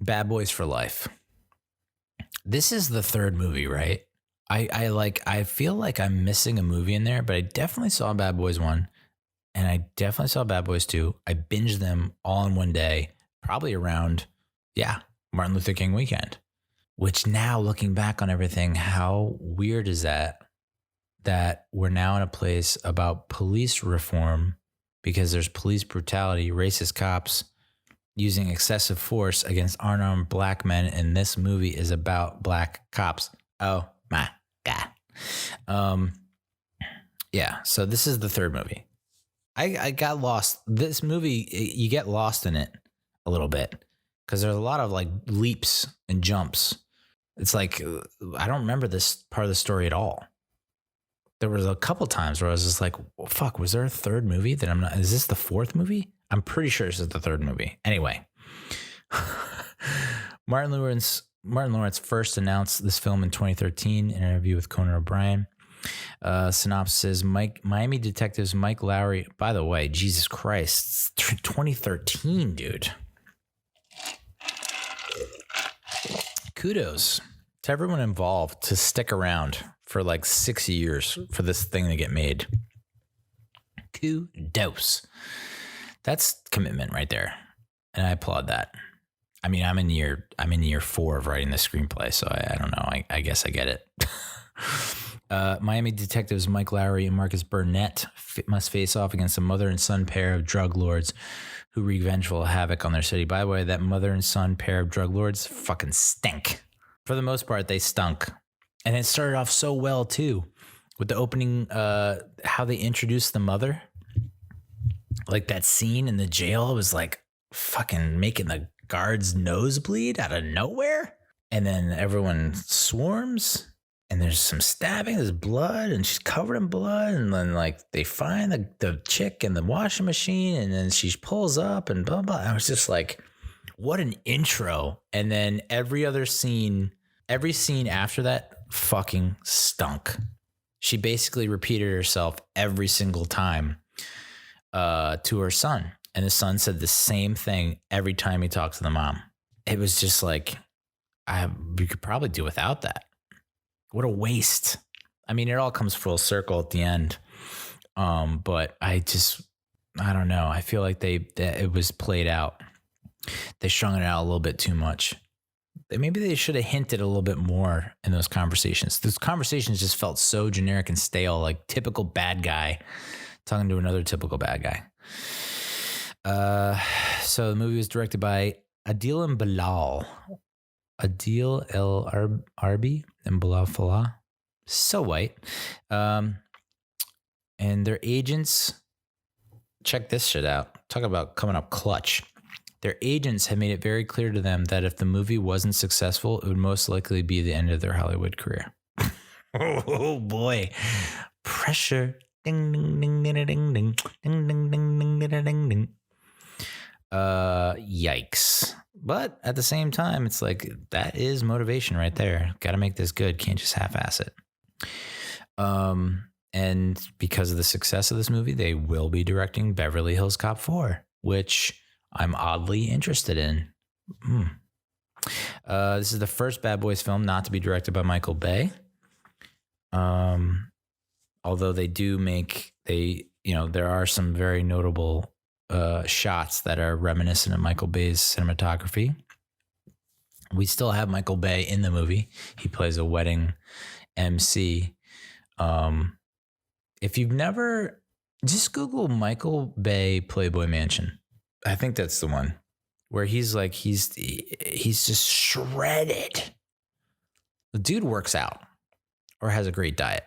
Bad Boys for Life. This is the third movie, right? I feel like I'm missing a movie in there, but I definitely saw Bad Boys 1 and I definitely saw Bad Boys 2. I binged them all in one day, probably around, Martin Luther King weekend. Which now, looking back on everything, how weird is that we're now in a place about police reform because there's police brutality, racist cops using excessive force against unarmed black men, and this movie is about black cops. Oh my God. So this is the third movie. I got lost. This movie, you get lost in it a little bit because there's a lot of like leaps and jumps. It's like, I don't remember this part of the story at all. There was a couple times where I was just like, well, fuck, was there a third movie that I'm not, is this the fourth movie? I'm pretty sure this is the third movie. Anyway, Martin Lawrence first announced this film in 2013 in an interview with Conan O'Brien. Synopsis: Miami detectives Mike Lowrey. By the way, Jesus Christ, 2013, dude. Kudos to everyone involved to stick around for like 6 years for this thing to get made. Kudos. That's commitment right there. And I applaud that. I mean, I'm in year 4 of writing the screenplay, so I don't know. I guess I get it. Miami detectives Mike Lowrey and Marcus Burnett must face off against a mother and son pair of drug lords who wreak vengeful havoc on their city. By the way, that mother and son pair of drug lords fucking stink. For the most part, they stunk. And it started off so well, too, with the opening, how they introduced the mother. Like that scene in the jail was like fucking making the guard's nose bleed out of nowhere. And then everyone swarms. And there's some stabbing, there's blood, and she's covered in blood. And then, like, they find the chick in the washing machine, and then she pulls up and blah, blah. I was just like, what an intro. And then every scene after that fucking stunk. She basically repeated herself every single time to her son. And the son said the same thing every time he talked to the mom. It was just like, we could probably do without that. What a waste. I mean, it all comes full circle at the end. But I don't know. I feel like it was played out. They strung it out a little bit too much. Maybe they should have hinted a little bit more in those conversations. Those conversations just felt so generic and stale, like typical bad guy talking to another typical bad guy. So the movie was directed by Adil and Bilall. Adil Arbi and Bilall Fallah. So white. And their agents, check this shit out. Talk about coming up clutch. Their agents had made it very clear to them that if the movie wasn't successful, it would most likely be the end of their Hollywood career. Oh boy. Pressure. Ding, ding, ding, ding, ding, ding, ding, ding, ding, ding, ding, ding. Yikes. But at the same time, it's like, that is motivation right there. Got to make this good. Can't just half-ass it. And because of the success of this movie, they will be directing Beverly Hills Cop 4, which I'm oddly interested in. This is the first Bad Boys film not to be directed by Michael Bay. Although they do there are some very notable shots that are reminiscent of Michael Bay's cinematography. We still have Michael Bay in the movie. He plays a wedding MC. If you've never, just Google Michael Bay Playboy Mansion. I think that's the one where he's just shredded. The dude works out or has a great diet.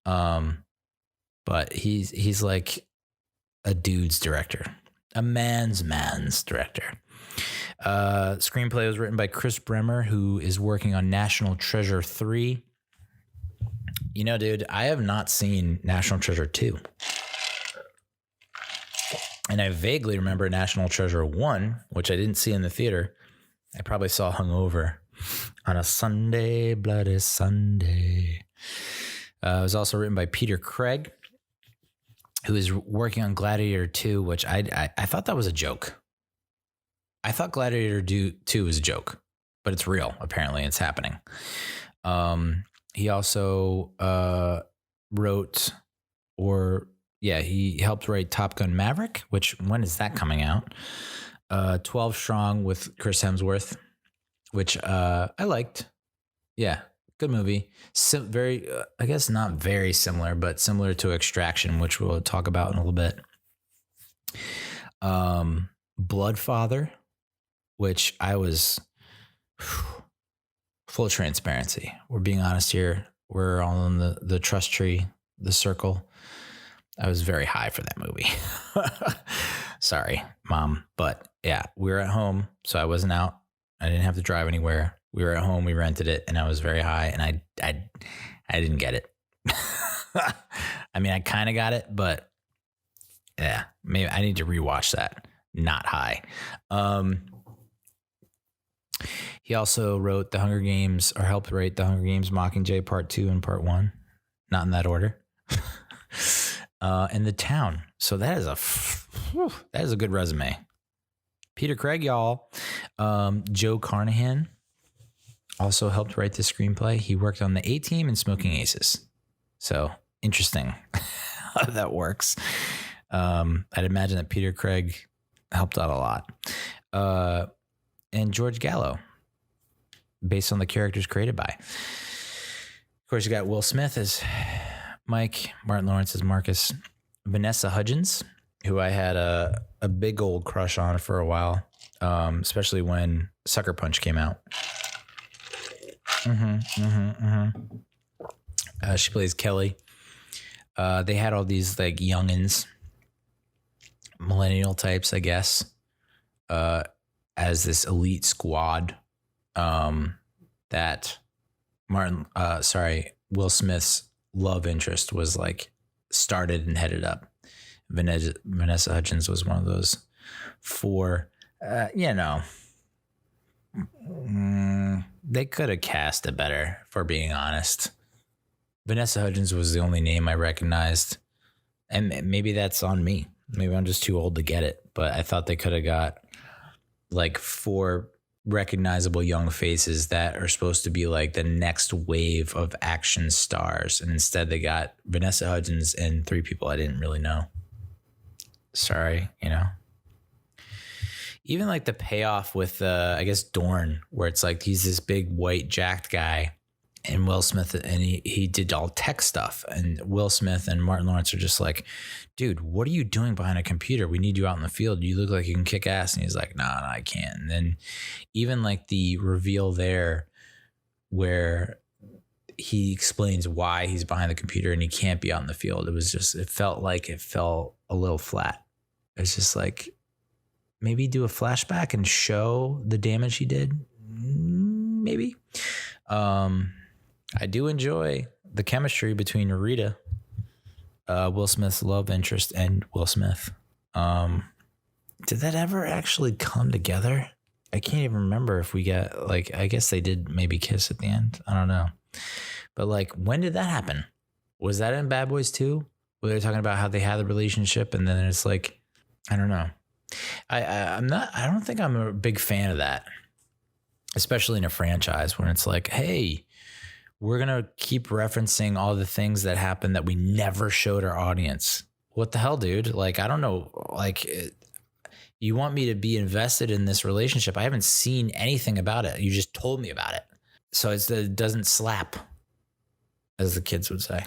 But he's like a dude's director, a man's director. Screenplay was written by Chris Bremner, who is working on National Treasure 3. You know, dude, I have not seen National Treasure 2. And I vaguely remember National Treasure 1, which I didn't see in the theater. I probably saw hungover on a Sunday, bloody Sunday. It was also written by Peter Craig, who is working on Gladiator 2, which I thought that was a joke. I thought Gladiator 2 was a joke, but it's real. Apparently, it's happening. He also he helped write Top Gun Maverick, which, when is that coming out? 12 Strong with Chris Hemsworth, which I liked. Yeah, good movie. Very, I guess not very similar, but similar to Extraction, which we'll talk about in a little bit. Bloodfather, which I was full transparency. We're being honest here. We're all in the trust tree, the circle. I was very high for that movie. Sorry, Mom. But yeah, we were at home, so I wasn't out. I didn't have to drive anywhere. We were at home. We rented it, and I was very high, and I didn't get it. I mean, I kind of got it, but yeah, maybe I need to rewatch that. Not high. He also wrote The Hunger Games, or helped write The Hunger Games Mockingjay Part 2 and Part 1. Not in that order. And The Town. So that is a good resume. Peter Craig, y'all. Joe Carnahan also helped write the screenplay. He worked on The A-Team and Smoking Aces. So interesting how that works. I'd imagine that Peter Craig helped out a lot. And George Gallo, based on the characters created by. Of course, you got Will Smith as Mike, Martin Lawrence as Marcus, Vanessa Hudgens, who I had a big old crush on for a while, especially when Sucker Punch came out. She plays Kelly. They had all these like youngins, millennial types, I guess, as this elite squad that Will Smith's love interest was like started and headed up. Vanessa Hudgens was one of those four. They could have cast it better, for being honest. Vanessa Hudgens was the only name I recognized, and maybe that's on me. Maybe I'm just too old to get it, but I thought they could have got like four recognizable young faces that are supposed to be like the next wave of action stars, and instead they got Vanessa Hudgens and three people I didn't really know. Sorry, even like the payoff with I guess Dorn, where it's like he's this big white jacked guy, and Will Smith, and he did all tech stuff, and Will Smith and Martin Lawrence are just like, dude, what are you doing behind a computer? We need you out in the field. You look like you can kick ass. And he's like, no, I can't. And then even like the reveal there where he explains why he's behind the computer and he can't be out in the field. It felt a little flat. It's just like, maybe do a flashback and show the damage he did. Maybe. I do enjoy the chemistry between Rita, Will Smith's love interest, and Will Smith. Did that ever actually come together? I can't even remember if we got like, I guess they did maybe kiss at the end. I don't know. But like, when did that happen? Was that in Bad Boys 2? Where they were talking about how they had the relationship and then it's like, I don't know. I don't think I'm a big fan of that, especially in a franchise when it's like, hey, we're going to keep referencing all the things that happened that we never showed our audience. What the hell, dude? Like, I don't know. Like, you want me to be invested in this relationship. I haven't seen anything about it. You just told me about it. So it doesn't slap, as the kids would say.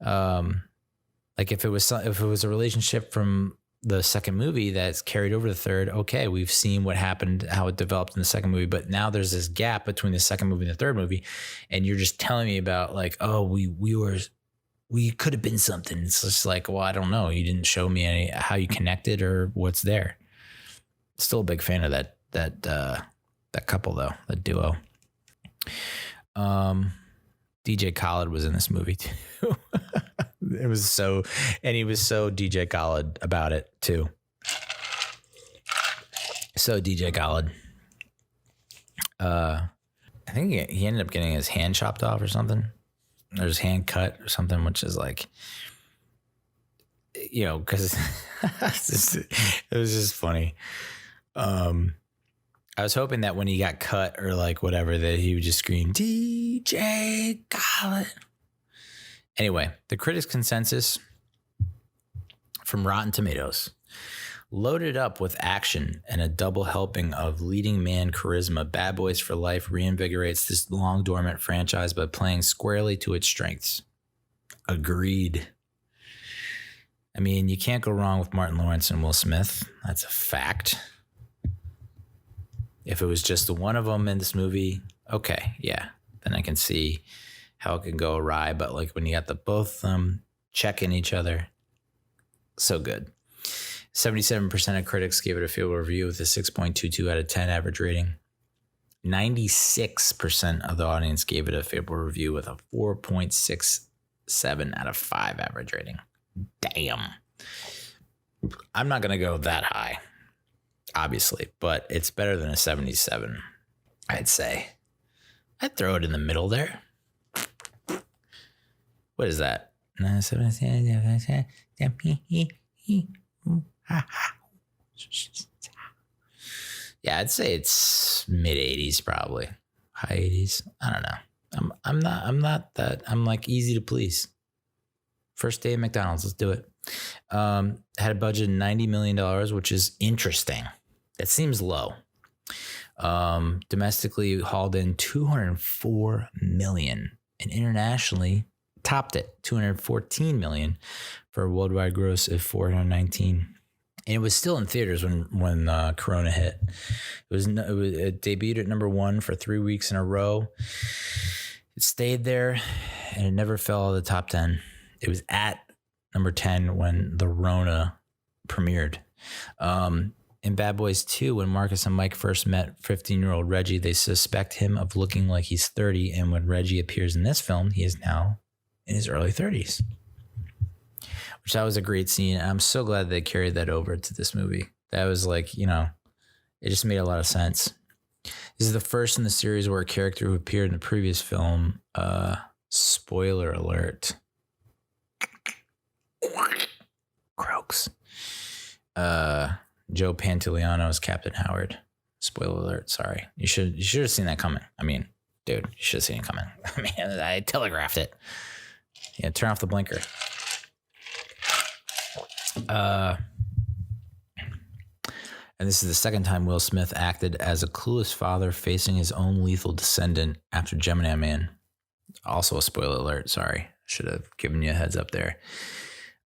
Like if it was a relationship from the second movie that's carried over to the third, okay, we've seen what happened, how it developed in the second movie, but now there's this gap between the second movie and the third movie, and you're just telling me about like, oh, we could have been something. It's just like, well, I don't know. You didn't show me how you connected or what's there. Still a big fan of that couple though, that duo. DJ Khaled was in this movie too. He was so DJ Khaled about it too. So DJ Khaled, I think he ended up getting his hand chopped off or something, or his hand cut or something, which is like, because it was just funny. I was hoping that when he got cut or like whatever, that he would just scream, DJ Khaled. Anyway, the critics' consensus from Rotten Tomatoes. Loaded up with action and a double helping of leading man charisma, Bad Boys for Life reinvigorates this long dormant franchise by playing squarely to its strengths. Agreed. I mean, you can't go wrong with Martin Lawrence and Will Smith. That's a fact. If it was just the one of them in this movie, okay, yeah. Then I can see how it can go awry. But like when you got the both of them checking each other, so good. 77% of critics gave it a favorable review with a 6.22 out of 10 average rating. 96% of the audience gave it a favorable review with a 4.67 out of 5 average rating. Damn. I'm not going to go that high, obviously, but it's better than a 77, I'd say. I'd throw it in the middle there. What is that? Yeah, I'd say it's mid 80s, probably high 80s. I don't know. I'm not that. I'm like easy to please. First day at McDonald's, let's do it. Had a budget of $90 million, which is interesting. That seems low. Domestically hauled in $204 million, and internationally topped it, $214 million, for a worldwide gross of $419. And it was still in theaters when Corona hit. It debuted at number 1 for 3 weeks in a row. It stayed there, and it never fell out of the top 10. It was at number 10 when the Rona premiered. In Bad Boys 2, when Marcus and Mike first met 15-year-old Reggie, they suspect him of looking like he's 30. And when Reggie appears in this film, he is now in his early 30s. Which that was a great scene. I'm so glad they carried that over to this movie. That was like, it just made a lot of sense. This is the first in the series where a character who appeared in the previous film, spoiler alert, croaks. Joe Pantoliano is Captain Howard. Spoiler alert, sorry. You should have seen that coming. I mean, dude, you should have seen it coming. I mean, I telegraphed it. Yeah, turn off the blinker. And this is the second time Will Smith acted as a clueless father facing his own lethal descendant after Gemini Man. Also a spoiler alert. Sorry. Should have given you a heads up there.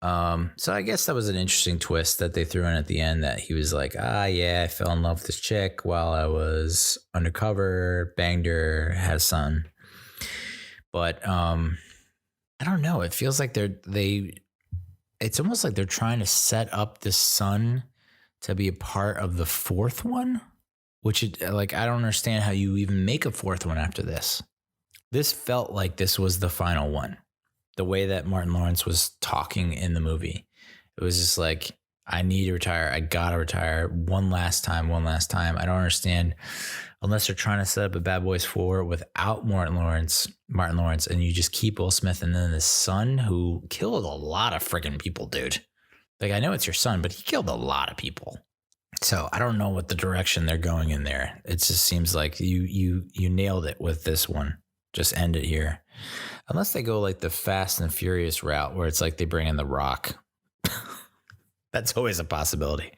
So I guess that was an interesting twist that they threw in at the end, that he was like, yeah, I fell in love with this chick while I was undercover, banged her, had a son. But I don't know. It feels like it's almost like they're trying to set up this son to be a part of the fourth one, which I don't understand how you even make a fourth one after this. This felt like this was the final one. The way that Martin Lawrence was talking in the movie, it was just like, I need to retire. I gotta retire one last time. I don't understand, unless they're trying to set up a Bad Boys 4 without Martin Lawrence, and you just keep Will Smith and then his son, who killed a lot of freaking people, dude. Like, I know it's your son, but he killed a lot of people. So I don't know what the direction they're going in there. It just seems like you nailed it with this one. Just end it here. Unless they go like the Fast and Furious route, where it's like they bring in The Rock. That's always a possibility.